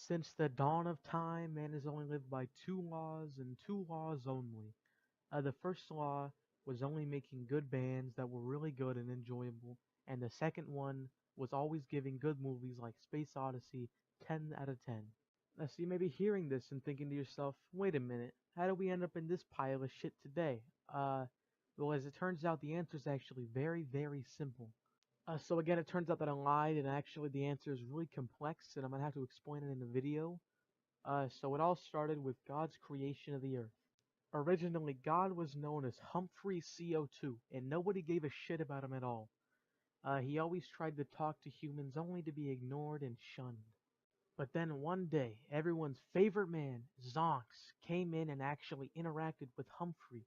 Since the dawn of time, man has only lived by two laws and two laws only. The first law was only making good bands that were really good and enjoyable, and the second one was always giving good movies like Space Odyssey 10 out of 10. So you may be hearing this and thinking to yourself, wait a minute, how do we end up in this pile of shit today? Well, as it turns out, the answer is actually very, very simple. So again, it turns out that I lied, and actually the answer is really complex, and I'm gonna have to explain it in a video. So it all started with God's creation of the earth. Originally, God was known as Humphrey CO2, and nobody gave a shit about him at all. He always tried to talk to humans only to be ignored and shunned. But then one day, everyone's favorite man, Zonks, came in and actually interacted with Humphrey.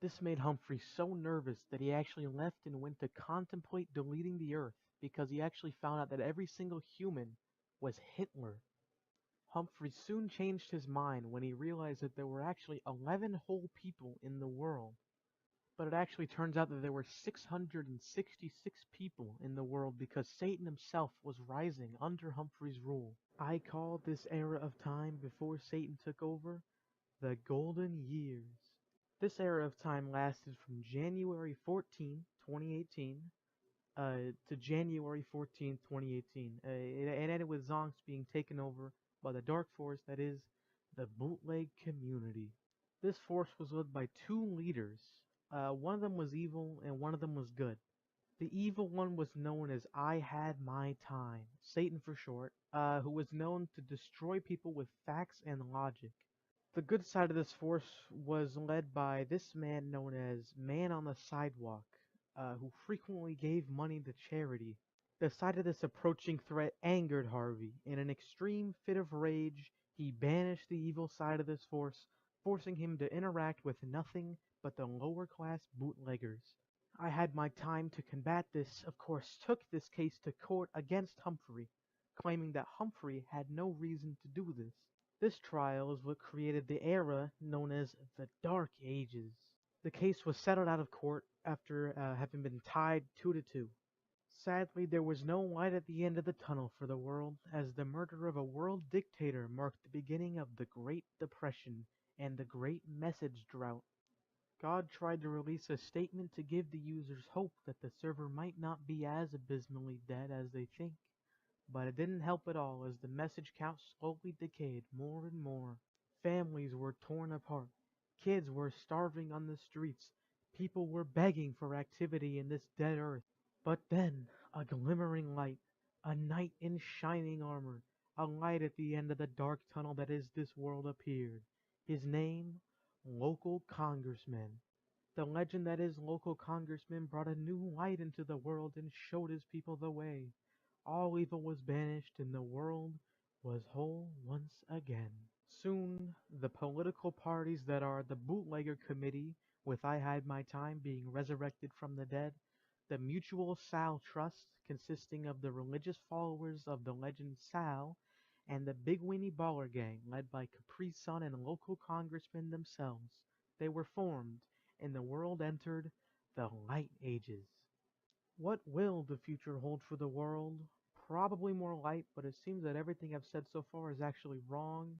This made Humphrey so nervous that he actually left and went to contemplate deleting the Earth because he actually found out that every single human was Hitler. Humphrey soon changed his mind when he realized that there were actually 11 whole people in the world. But it actually turns out that there were 666 people in the world because Satan himself was rising under Humphrey's rule. I call this era of time before Satan took over the Golden Years. This era of time lasted from January 14, 2018 to January 14th, 2018. It ended with Zonks being taken over by the Dark Force, that is, the bootleg community. This force was led by two leaders. One of them was evil and one of them was good. The evil one was known as I Had My Time, Satan for short, who was known to destroy people with facts and logic. The good side of this force was led by this man known as Man on the Sidewalk, who frequently gave money to charity. The sight of this approaching threat angered Harvey. In an extreme fit of rage, he banished the evil side of this force, forcing him to interact with nothing but the lower class bootleggers. I Had My Time to combat this, of course, took this case to court against Humphrey, claiming that Humphrey had no reason to do this. This trial is what created the era known as the Dark Ages. The case was settled out of court after having been tied 2-2. Sadly, there was no light at the end of the tunnel for the world, as the murder of a world dictator marked the beginning of the Great Depression and the Great Message Drought. God tried to release a statement to give the users hope that the server might not be as abysmally dead as they think. But it didn't help at all as the message count slowly decayed more and more. Families were torn apart. Kids were starving on the streets. People were begging for activity in this dead earth. But then, a glimmering light, a knight in shining armor, a light at the end of the dark tunnel that is this world appeared. His name, Local Congressman. The legend that is Local Congressman brought a new light into the world and showed his people the way. All evil was banished and the world was whole once again. Soon, the political parties that are the Bootlegger Committee, with I Had My Time being resurrected from the dead, the Mutual Sal Trust, consisting of the religious followers of the legend Sal, and the Big Weenie Baller Gang, led by Capri Sun and local congressmen themselves. They were formed, and the world entered the Light Ages. What will the future hold for the world? Probably more light, but it seems that everything I've said so far is actually wrong.